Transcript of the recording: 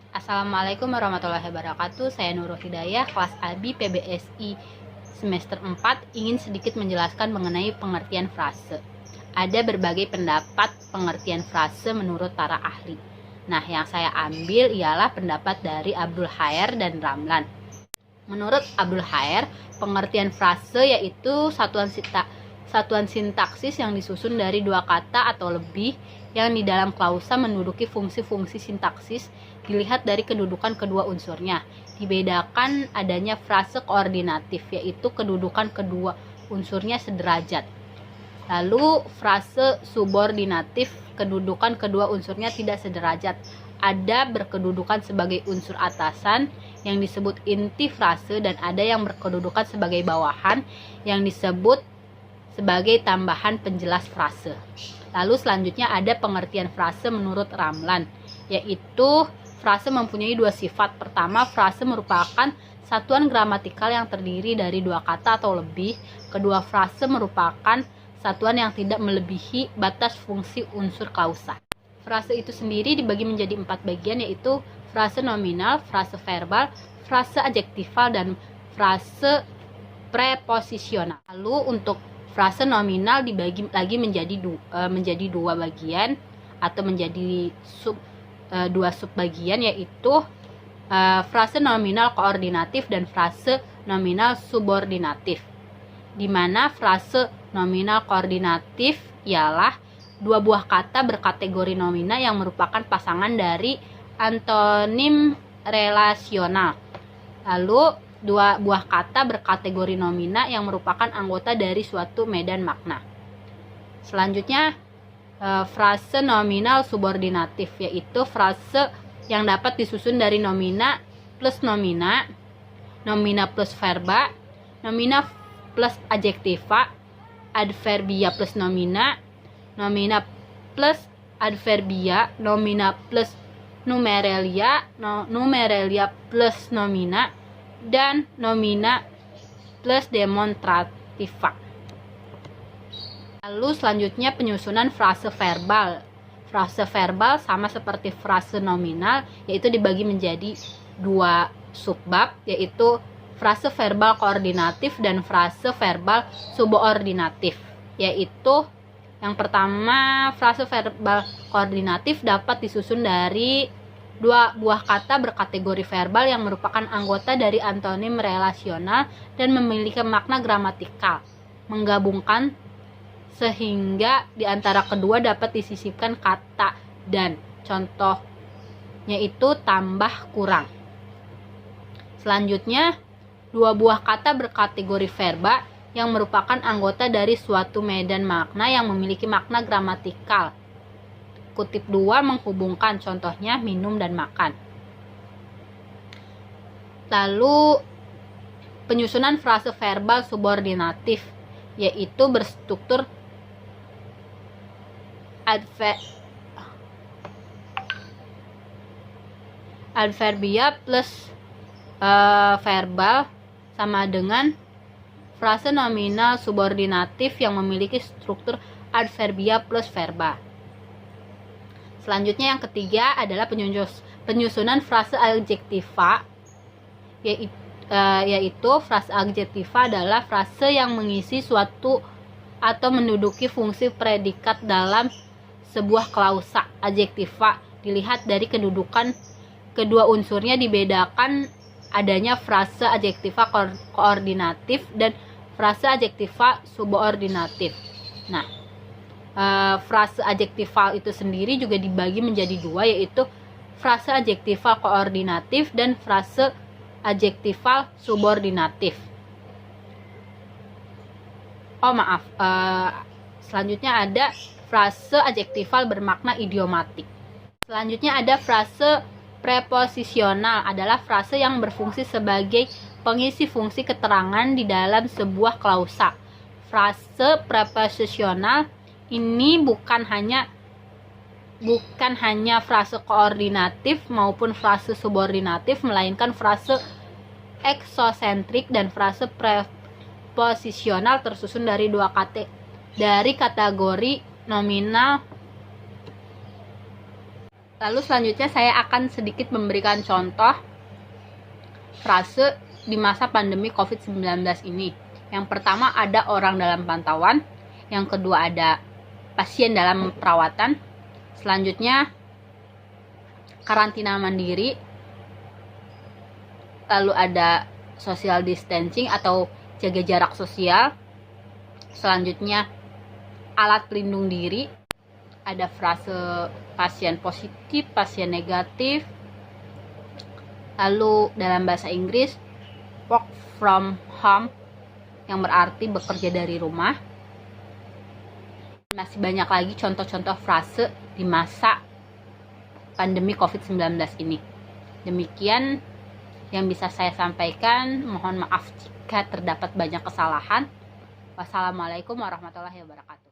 Assalamualaikum warahmatullahi wabarakatuh. Saya Nurul Hidayah, kelas AB PBSI semester 4, ingin sedikit menjelaskan mengenai pengertian frase. Ada berbagai pendapat pengertian frase menurut para ahli. Nah, yang saya ambil ialah pendapat dari Abdul Khair dan Ramlan. Menurut Abdul Khair, pengertian frase yaitu satuan sintaksis yang disusun dari dua kata atau lebih yang di dalam klausa menduduki fungsi-fungsi sintaksis dilihat dari kedudukan kedua unsurnya. Dibedakan adanya frase koordinatif, yaitu kedudukan kedua unsurnya sederajat. Lalu frase subordinatif, kedudukan kedua unsurnya tidak sederajat. Ada berkedudukan sebagai unsur atasan yang disebut inti frase, dan ada yang berkedudukan sebagai bawahan yang disebut sebagai tambahan penjelas frase. Lalu selanjutnya ada pengertian frase menurut Ramlan, yaitu frase mempunyai dua sifat. Pertama, frase merupakan satuan gramatikal yang terdiri dari dua kata atau lebih. Kedua, frase merupakan satuan yang tidak melebihi batas fungsi unsur klausa. Frase itu sendiri dibagi menjadi 4 bagian, yaitu frase nominal, frase verbal, frase adjektifal, dan frase preposisional. Lalu untuk frase nominal dibagi lagi menjadi dua bagian atau menjadi dua subbagian, yaitu frase nominal koordinatif dan frase nominal subordinatif. Di mana frase nominal koordinatif ialah dua buah kata berkategori nomina yang merupakan pasangan dari antonim relasional. Lalu dua buah kata berkategori nomina yang merupakan anggota dari suatu medan makna. Selanjutnya frase nominal subordinatif, yaitu frase yang dapat disusun dari nomina plus nomina, nomina plus verba, nomina plus adjektiva, adverbia plus nomina, nomina plus adverbia, nomina plus numeralia, numeralia plus nomina, dan nomina plus demonstrativa. Lalu selanjutnya penyusunan frase verbal. Frase verbal sama seperti frase nominal, yaitu dibagi menjadi dua subbab, yaitu frase verbal koordinatif dan frase verbal subordinatif. Yaitu yang pertama, frase verbal koordinatif dapat disusun dari dua buah kata berkategori verbal yang merupakan anggota dari antonim relasional dan memiliki makna gramatikal menggabungkan, sehingga di antara kedua dapat disisipkan kata dan. Contohnya itu tambah kurang. Selanjutnya, dua buah kata berkategori verba yang merupakan anggota dari suatu medan makna yang memiliki makna gramatikal. Kutip 2 menghubungkan, contohnya minum dan makan. Lalu penyusunan frase verbal subordinatif, yaitu berstruktur adverbia plus verbal sama dengan frase nominal subordinatif yang memiliki struktur adverbia plus verba. Selanjutnya yang ketiga adalah penyusunan frase adjektiva, yaitu frase adjektiva adalah frase yang mengisi suatu atau menduduki fungsi predikat dalam sebuah klausa. Adjektiva dilihat dari kedudukan kedua unsurnya. Dibedakan adanya frase adjektiva koordinatif dan frase adjektiva subordinatif. Nah, frase adjektival itu sendiri juga dibagi menjadi dua, yaitu frase adjektival koordinatif dan frase adjektival subordinatif. Selanjutnya ada frase adjektival bermakna idiomatik. Selanjutnya ada frase preposisional, adalah frase yang berfungsi sebagai pengisi fungsi keterangan di dalam sebuah klausa. Frase preposisional ini bukan hanya frase koordinatif maupun frase subordinatif, melainkan frase eksosentrik dan frase preposisional tersusun dari dua kategori nominal Lalu selanjutnya saya akan sedikit memberikan contoh frase di masa pandemi COVID-19 ini. Yang pertama ada orang dalam pantauan, yang kedua ada pasien dalam perawatan, selanjutnya karantina mandiri, lalu ada social distancing atau jaga jarak sosial, selanjutnya alat pelindung diri, ada frase pasien positif, pasien negatif, lalu dalam bahasa Inggris work from home yang berarti bekerja dari rumah. Masih banyak lagi contoh-contoh frase di masa pandemi COVID-19 ini. Demikian yang bisa saya sampaikan. Mohon maaf jika terdapat banyak kesalahan. Wassalamualaikum warahmatullahi wabarakatuh.